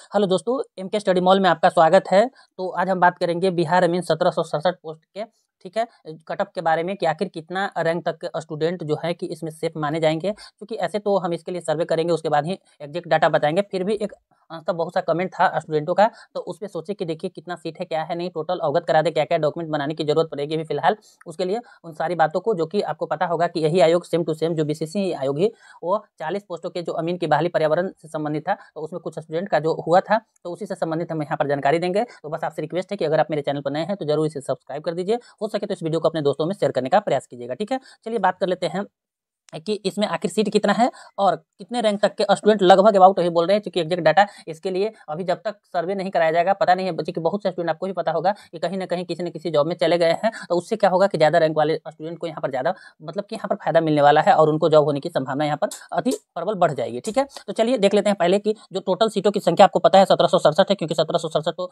Hello दोस्तों, MK study mall में आपका स्वागत है। तो आज हम बात करेंगे बिहार अमीन 1767 पोस्ट के, ठीक है, कटअप के बारे में कि आखिर कितना रैंक तक के स्टूडेंट जो है कि इसमें सेफ माने जाएंगे। क्योंकि ऐसे तो हम इसके लिए सर्वे करेंगे, उसके बाद ही एग्जैक्ट डाटा बताएंगे। फिर भी एक तब बहुत सा कमेंट था स्टूडेंटों का, तो उस पर सोचे कि देखिए कितना सीट है, क्या है, नहीं टोटल अवगत करा दे, क्या क्या डॉक्यूमेंट बनाने की जरूरत पड़ेगी अभी फिलहाल। उसके लिए उन सारी बातों को, जो कि आपको पता होगा कि यही आयोग सेम टू सेम जो बीसीसी आयोग ही वो 40 पोस्टों के जो अमीन की बहाली पर्यावरण से संबंधित था, तो उसमें कुछ स्टूडेंट का जो हुआ था, तो उसी से संबंधित हम यहाँ पर जानकारी देंगे। तो बस आपसे रिक्वेस्ट है कि अगर आप मेरे चैनल पर नए हैं तो जरूर इसे सब्सक्राइब कर दीजिए। हो सके तो इस वीडियो को अपने दोस्तों में शेयर करने का प्रयास कीजिएगा, ठीक है। चलिए बात कर लेते हैं कि इसमें आखिर सीट कितना है और कितने रैंक तक के स्टूडेंट लगभग अबाउट वही बोल रहे हैं। क्योंकि एग्जैक्ट डाटा इसके लिए अभी जब तक सर्वे नहीं कराया जाएगा पता नहीं है। बच्चे कि बहुत से स्टूडेंट आपको भी पता होगा कि कहीं ना कहीं किसी न किसी जॉब में चले गए हैं, तो उससे क्या होगा कि ज़्यादा रैंक वाले स्टूडेंट को यहाँ पर ज़्यादा मतलब कि यहाँ पर फायदा मिलने वाला है और उनको जॉब होने की संभावना यहाँ पर अति प्रबल बढ़ जाएगी, ठीक है। तो चलिए देख लेते हैं पहले कि जो टोटल सीटों की संख्या आपको पता है 1767 है, क्योंकि 1767 तो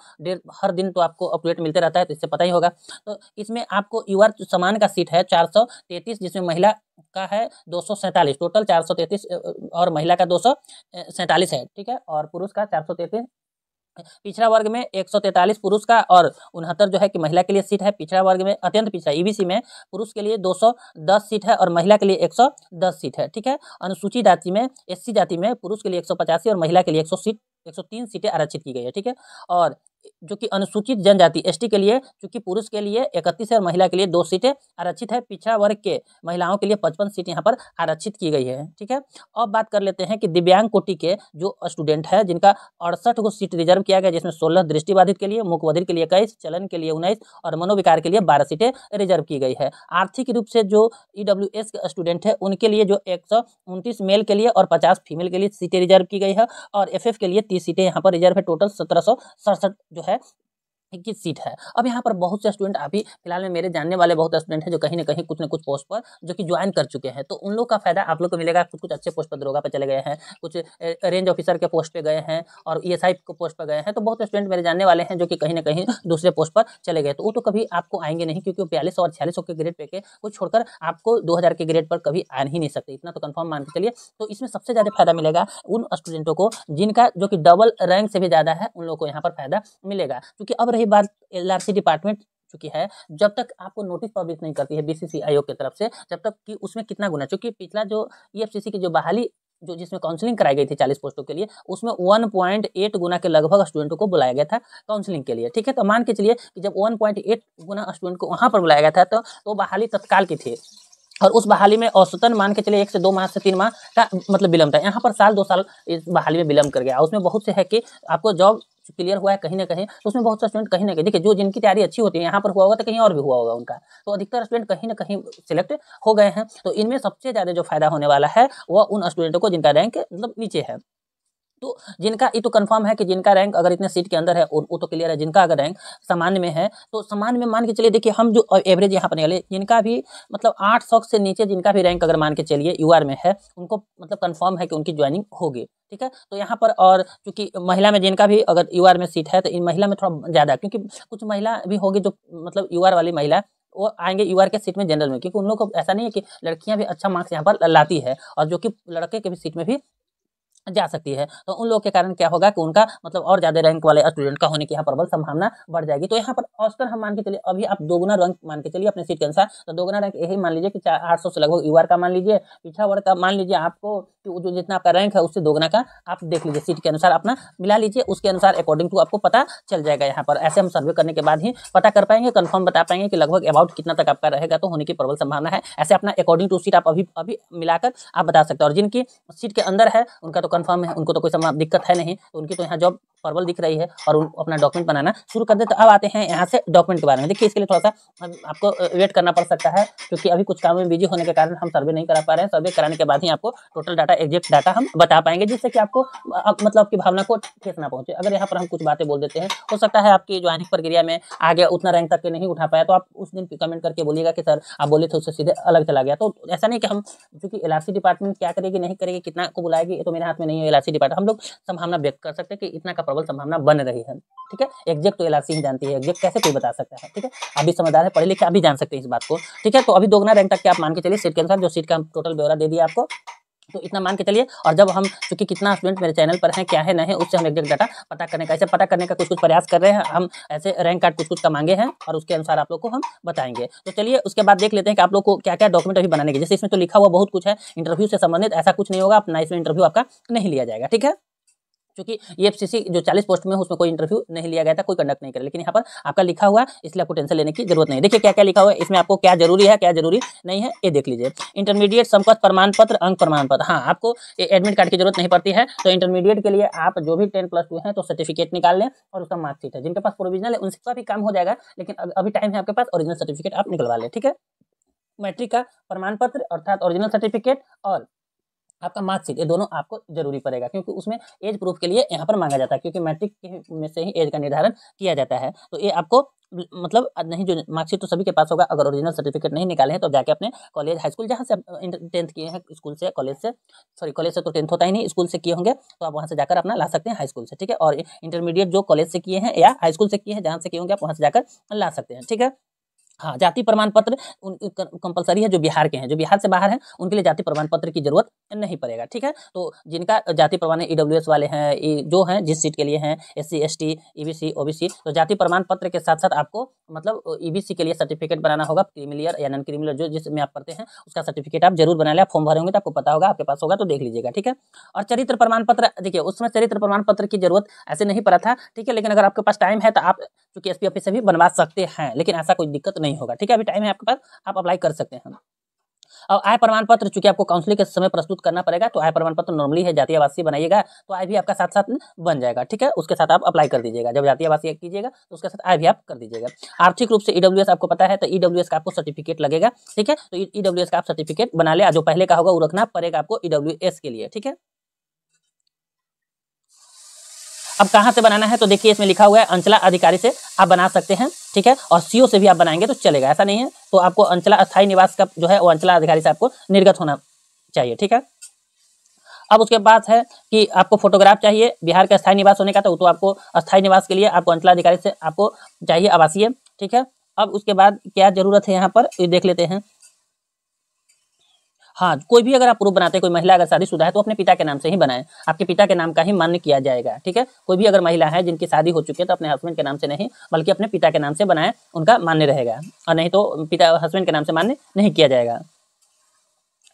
हर दिन तो आपको अपडेट मिलते रहता है, तो इससे पता ही होगा। तो इसमें आपको युवा समान का सीट है 433, जिसमें महिला का है 247, टोटल 433 और महिला का 247 है, ठीक है। और पुरुष का 433। पिछड़ा वर्ग में 143 पुरुष का और 69 जो है कि महिला के लिए सीट है। पिछड़ा वर्ग में अत्यंत पिछड़ा ईबीसी में पुरुष के लिए 210 सीट है और महिला के लिए 110 सीट है, ठीक है। अनुसूचित जाति में एससी जाति में पुरुष के लिए 185 और महिला के लिए 103 सीटें आरक्षित की गई है, ठीक है। और जो कि अनुसूचित जनजाति एसटी के लिए, चूंकि पुरुष के लिए 31 है और महिला के लिए 2 सीटें आरक्षित है। पिछड़ा वर्ग के महिलाओं के लिए 55 सीट यहाँ पर आरक्षित की गई है, ठीक है। अब बात कर लेते हैं कि दिव्यांग कोटि के जो स्टूडेंट है जिनका 68 को सीट रिजर्व किया गया, जिसमें 16 दृष्टिबाधित के लिए, मूक बधिर के लिए 21, चलन के लिए 19 और मनोविकार के लिए 12 सीटें रिजर्व की गई है। आर्थिक रूप से जो ईडब्ल्यूएस के स्टूडेंट है उनके लिए जो 129 मेल के लिए और 50 फीमेल के लिए सीटें रिजर्व की गई है और एफएफ के लिए 30 सीटें यहाँ पर रिजर्व है। टोटल 1767 जो है 21 सीट है। अब यहाँ पर बहुत से स्टूडेंट अभी फिलहाल में मेरे जानने वाले बहुत स्टूडेंट हैं जो कहीं ना कहीं कुछ न कुछ पोस्ट पर जो कि ज्वाइन कर चुके हैं, तो उन लोग का फायदा आप लोग को मिलेगा। कुछ कुछ अच्छे पोस्ट पर दरोगा पर चले गए हैं, कुछ रेंज ऑफिसर के पोस्ट पे गए हैं और ईएसआई को पोस्ट पर गए हैं। तो बहुत स्टूडेंट मेरे जानने वाले हैं जो कि कहीं ना कहीं दूसरे पोस्ट पर चले गए, तो वो तो कभी आपको आएंगे नहीं, क्योंकि 42 और 46 के ग्रेड पे के को छोड़कर आपको 2000 के ग्रेड पर कभी आ ही नहीं सकते, इतना तो कंफर्म मान के चलिए। तो इसमें सबसे ज़्यादा फायदा मिलेगा उन स्टूडेंटों को जिनका जो कि डबल रैंक से भी ज़्यादा है, उन लोगों को यहाँ पर फायदा मिलेगा। क्योंकि अब रही बात एलआरसी डिपार्टमेंट चुकी है, जब तक आपको नोटिस पब्लिश नहीं करती है बीसीसी आयोग की तरफ से, जब तक कि उसमें कितना गुना, क्योंकि पिछला जो ईएफसीसी की जो बहाली जो जिसमें काउंसलिंग कराई गई थी 40 पोस्टों के लिए, उसमें 1.8 गुना के लगभग स्टूडेंटों को बुलाया गया था काउंसलिंग के लिए, ठीक है। तो मान के चलिए कि जब 1.8 गुना स्टूडेंट को वहां पर बुलाया गया था तो बहाली तत्काल की थी और उस बहाली में औसतन मान के चलिए 1 से 2 माह से 3 माह का मतलब विलम्ब था। यहाँ पर साल 2 साल इस बहाली में विलम्ब कर गया। उसमें बहुत से है कि आपको जॉब क्लियर हुआ है कहीं ना कहीं, तो उसमें बहुत से स्टूडेंट कहीं ना कहीं देखिए जो जिनकी तैयारी अच्छी होती है यहाँ पर हुआ होगा तो कहीं और भी हुआ होगा उनका, तो अधिकतर स्टूडेंट कहीं ना कहीं सिलेक्ट हो गए हैं। तो इनमें सबसे ज़्यादा जो फायदा होने वाला है वह उन स्टूडेंटों को जिनका रैंक मतलब नीचे है। तो जिनका ये तो कंफर्म है कि जिनका रैंक अगर इतने सीट के अंदर है वो तो क्लियर है। जिनका अगर रैंक सामान्य में है तो सामान्य में मान के चलिए, देखिए हम जो एवरेज यहाँ पर निकाले, जिनका भी मतलब 800 से नीचे जिनका भी रैंक अगर मान के चलिए यूआर में है, उनको मतलब कंफर्म है कि उनकी ज्वाइनिंग होगी, ठीक है। तो यहाँ पर और चूंकि महिला में जिनका भी अगर यूआर में सीट है तो इन महिला में थोड़ा ज़्यादा, क्योंकि कुछ महिला भी होगी जो मतलब यूआर वाली महिला वो आएंगे यूआर के सीट में जनरल में, क्योंकि उन लोग को ऐसा नहीं है कि लड़कियां भी अच्छा मार्क्स यहाँ पर लाती है और जो कि लड़के के भी सीट में भी जा सकती है। तो उन लोगों के कारण क्या होगा कि उनका मतलब और ज़्यादा रैंक वाले स्टूडेंट का होने की यहाँ प्रबल संभावना बढ़ जाएगी। तो यहाँ पर औसतन हम मान के चलिए अभी आप दोगुना रैंक मान के चलिए अपने सीट के अनुसार, तो दोगुना रैंक यही मान लीजिए कि 800 से लगभग यूआर का मान लीजिए, पिछड़ा वर्ग का मान लीजिए आपको कि जो जितना आपका रैंक है उससे दोगुना का आप देख लीजिए, सीट के अनुसार अपना मिला लीजिए, उसके अनुसार अकॉर्डिंग टू आपको पता चल जाएगा। यहाँ पर ऐसे हम सर्वे करने के बाद ही पता कर पाएंगे, कंफर्म बता पाएंगे कि लगभग अबाउट कितना तक आपका रहेगा, तो होने की प्रबल संभावना है। ऐसे अपना अकॉर्डिंग टू सीट आप अभी मिलाकर आप बता सकते हैं। और जिनकी सीट के अंदर है उनका तो कंफर्म है, उनको तो कोई दिक्कत है नहीं, तो उनकी तो यहाँ जॉब प्रबल दिख रही है और उन अपना डॉक्यूमेंट बनाना शुरू कर दे। तो अब आते हैं यहाँ से डॉक्यूमेंट के बारे में। देखिए इसके लिए थोड़ा सा आपको वेट करना पड़ सकता है, क्योंकि अभी कुछ काम में बिजी होने के कारण हम सर्वे नहीं करा पा रहे हैं। सर्वे कराने के बाद ही आपको टोटल डाटा एग्जैक्ट डाटा हम बता पाएंगे, जिससे कि आपको मतलब आपकी भावना को ठेस ना पहुंचे। अगर यहाँ पर हम कुछ बातें बोल देते हैं, हो सकता है आपकी ज्वाइनिंग प्रक्रिया में आगे उतना रैंक तक के नहीं उठा पाया, तो आप उस दिन कमेंट करके बोलिएगा कि सर आप बोले थे उससे सीधे अलग चला गया। तो ऐसा नहीं कि हम, क्योंकि एलआरसी डिपार्टमेंट क्या करेगी नहीं करेगी, कितना को बुलाएगी, ये तो मेरे हाथ में नहीं है। एलआरसी डिपार्टमेंट हम लोग संभावना व्यक्त कर सकते हैं कि इतना का प्रबल संभावना बन रही है, ठीक है। एग्जैक्ट तो एलआरसी ही जानती है, एग्जैक्ट कैसे कोई बता सकता है, ठीक है। अभी समझदार है, पढ़े लिखे अभी जान सकते हैं इस बात को, ठीक है। तो अभी दोगुना रैंक तक के आप मान के चलिए सीट के अनुसार, जो सीट का टोटल ब्यौरा दे दिया आपको, तो इतना मान के चलिए। और जब हम चूंकि कितना स्टूडेंट मेरे चैनल पर हैं, क्या है नहीं, उससे हम एग्जैक्ट डाटा पता करने का, ऐसे पता करने का कुछ प्रयास कर रहे हैं हम। ऐसे रैंक कार्ड कुछ का मांगे हैं और उसके अनुसार आप लोग को हम बताएंगे। तो चलिए उसके बाद देख लेते हैं कि आप लोग को क्या क्या डॉक्यूमेंट अभी बनाने के। जैसे इसमें तो लिखा हुआ बहुत कुछ है इंटरव्यू से संबंधित, ऐसा कुछ नहीं होगा अपना, इसमें इंटरव्यू आपका नहीं लिया जाएगा, ठीक है। क्योंकि EFCC जो 40 पोस्ट में है उसमें कोई इंटरव्यू नहीं लिया गया था, कोई कंडक्ट नहीं करे, लेकिन यहाँ पर आपका लिखा हुआ है, इसलिए आपको टेंशन लेने की जरूरत नहीं। देखिए क्या क्या लिखा हुआ है इसमें, आपको क्या जरूरी है क्या जरूरी नहीं है ये देख लीजिए। इंटरमीडिएट समकक्ष प्रमाण पत्र, अंक प्रमाण पत्र, हाँ आपको एडमिट कार्ड की जरूरत नहीं पड़ती है। तो इंटरमीडिएट के लिए आप जो भी 10+2 है तो सर्टिफिकेट निकाल लें और उसका मार्कशीट है। जिनके पास प्रोविजनल है उनका भी काम हो जाएगा, लेकिन अभी टाइम है आपके पास, ओरिजिनल सर्टिफिकेट आप निकलवा लें, ठीक है। मैट्रिक का प्रमाण पत्र अर्थात ओरिजिनल सर्टिफिकेट और आपका मार्कशीट, ये दोनों आपको जरूरी पड़ेगा, क्योंकि उसमें एज प्रूफ के लिए यहाँ पर मांगा जाता है, क्योंकि मैट्रिक में से ही एज का निर्धारण किया जाता है। तो ये आपको मतलब नहीं, जो मार्कशीट तो सभी के पास होगा, अगर ओरिजिनल सर्टिफिकेट नहीं निकाले हैं तो जाके अपने कॉलेज हाई स्कूल जहाँ से आप 10th किए हैं, स्कूल से कॉलेज से, सॉरी कॉलेज से तो 10th होता ही नहीं, स्कूल से किए होंगे तो आप वहाँ से जाकर अपना ला सकते हैं हाई स्कूल से, ठीक है। और इंटरमीडिएट जो कॉलेज से किए हैं या हाई स्कूल से किए हैं, जहाँ से किए होंगे आप वहाँ से जाकर ला सकते हैं, ठीक है। हाँ, जाति प्रमाण पत्र कंपलसरी है, जो बिहार के हैं, जो बिहार से बाहर हैं उनके लिए जाति प्रमाण पत्र की जरूरत नहीं पड़ेगा, ठीक है। तो जिनका जाति प्रमाण EWS वाले हैं, जो हैं जिस सीट के लिए हैं, SC ST EBC OBC, तो जाति प्रमाण पत्र के साथ साथ आपको मतलब EBC के लिए सर्टिफिकेट बनाना होगा, क्रीमिलियर या नॉन क्रीमिलियर जो जिसमें आप पढ़ते हैं उसका सर्टिफिकेट आप जरूर बना लें। आप फॉर्म भरे होंगे तो आपको पता होगा, आपके पास होगा तो देख लीजिएगा, ठीक है। और चरित्र प्रमाण पत्र, देखिए उसमें चरित्र प्रमाण पत्र की जरूरत ऐसे नहीं पड़ा था, ठीक है, लेकिन अगर आपके पास टाइम है तो आप चूंकि SP ऑफिस से भी बनवा सकते हैं, लेकिन ऐसा कोई दिक्कत नहीं होगा, ठीक है। अभी टाइम है आपके पास, आप अप्लाई कर सकते हैं। और आय प्रमाण पत्र चूंकि आपको काउंसलिंग के समय प्रस्तुत करना पड़ेगा, तो आय प्रमाण पत्र नॉर्मली है जातीय आवासीय बनाइएगा तो आय भी आपका साथ साथ बन जाएगा, ठीक है। उसके साथ आप अप्लाई कर दीजिएगा, जब जातीय आवासीय कीजिएगा तो उसके साथ आय भी आप कर दीजिएगा। आर्थिक रूप से EWS आपको पता है, तो EWS का आपको सर्टिफिकेट लगेगा, ठीक है। तो EWS का आप सर्टिफिकेट बना ले, जो पहले का होगा वो रखना पड़ेगा आपको EWS के लिए, ठीक है। अब कहाँ से बनाना है तो देखिए इसमें लिखा हुआ है अंचला अधिकारी से आप बना सकते हैं, ठीक है। और CO से भी आप बनाएंगे तो चलेगा, ऐसा नहीं है। तो आपको अंचला अस्थायी निवास का जो है वो अंचला अधिकारी से आपको निर्गत होना चाहिए, ठीक है। अब उसके बाद है कि आपको फोटोग्राफ चाहिए बिहार का स्थायी निवास होने का, तो आपको अस्थायी निवास के लिए आपको अंचला अधिकारी से आपको चाहिए आवासीय, ठीक है। अब उसके बाद क्या जरूरत है यहाँ पर ये देख लेते हैं। हाँ, कोई भी अगर आप प्रूफ बनाते हैं, कोई महिला अगर शादीशुदा है तो अपने पिता के नाम से ही बनाएं, आपके पिता के नाम का ही मान्य किया जाएगा, ठीक है। कोई भी अगर महिला है जिनकी शादी हो चुकी है तो अपने हस्बैंड के नाम से नहीं बल्कि अपने पिता के नाम से बनाएं, उनका मान्य रहेगा, और नहीं तो पिता हस्बैंड के नाम से मान्य नहीं किया जाएगा,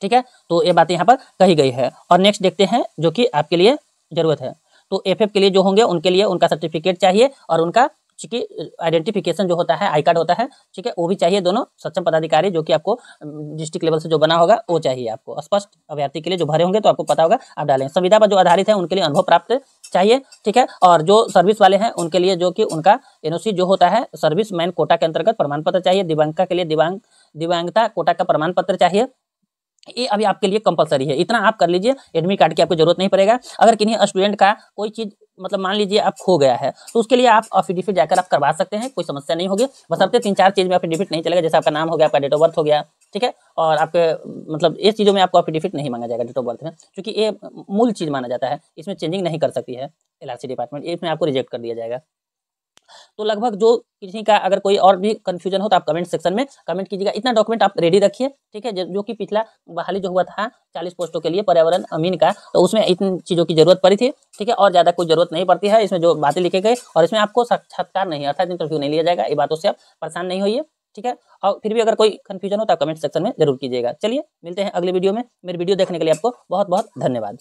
ठीक है। तो ये बात यहाँ पर कही गई है। और नेक्स्ट देखते हैं जो कि आपके लिए जरूरत है। तो FF के लिए जो होंगे उनके लिए उनका सर्टिफिकेट चाहिए और उनका चूंकि आइडेंटिफिकेशन जो होता है आई कार्ड होता है, ठीक है, वो भी चाहिए। दोनों सक्षम पदाधिकारी जो कि आपको डिस्ट्रिक्ट लेवल से जो बना होगा वो चाहिए आपको। स्पष्ट अभ्यर्थी के लिए जो भरे होंगे तो आपको पता होगा, आप डालें। संविदा पर जो आधारित है उनके लिए अनुभव प्राप्त चाहिए, ठीक है। और जो सर्विस वाले हैं उनके लिए जो कि उनका NOC जो होता है सर्विस मैन कोटा के अंतर्गत प्रमाण पत्र चाहिए। दिव्यांगता के लिए दिव्यांगता कोटा का प्रमाण पत्र चाहिए। ये अभी आपके लिए कंपलसरी है, इतना आप कर लीजिए, एडमिट कार्ड की आपको जरूरत नहीं पड़ेगा। अगर किन्हीं स्टूडेंट का कोई चीज मतलब मान लीजिए आप खो गया है तो उसके लिए आप एफिडेविट जाकर आप करवा सकते हैं, कोई समस्या नहीं होगी। बशर्ते 3-4 चीज में एफिडेविट नहीं चलेगा, जैसे आपका नाम हो गया, आपका डेट ऑफ बर्थ हो गया, ठीक है। और आपके मतलब इस चीजों में आपको एफिडेविट नहीं मांगा जाएगा डेट ऑफ बर्थ में, क्योंकि ये मूल चीज माना जाता है, इसमें चेंजिंग नहीं कर सकती है LRC डिपार्टमेंट, इसमें आपको रिजेक्ट कर दिया जाएगा। तो लगभग जो किसी का अगर कोई और भी कंफ्यूजन हो तो आप कमेंट सेक्शन में कमेंट कीजिएगा। इतना डॉक्यूमेंट आप रेडी रखिए, ठीक है। जो कि पिछला बहाली जो हुआ था 40 पोस्टों के लिए पर्यावरण अमीन का, तो उसमें इतनी चीज़ों की जरूरत पड़ी थी, ठीक है। और ज़्यादा कोई जरूरत नहीं पड़ती है, इसमें जो बातें लिखे गए, और इसमें आपको साक्षात्कार नहीं अर्थात इंटरव्यू नहीं लिया जाएगा, ये बातों से आप परेशान नहीं होइए, ठीक है। और फिर भी अगर कोई कंफ्यूजन हो तो आप कमेंट सेक्शन में जरूर कीजिएगा। चलिए मिलते हैं अगले वीडियो में। मेरी वीडियो देखने के लिए आपको बहुत बहुत धन्यवाद।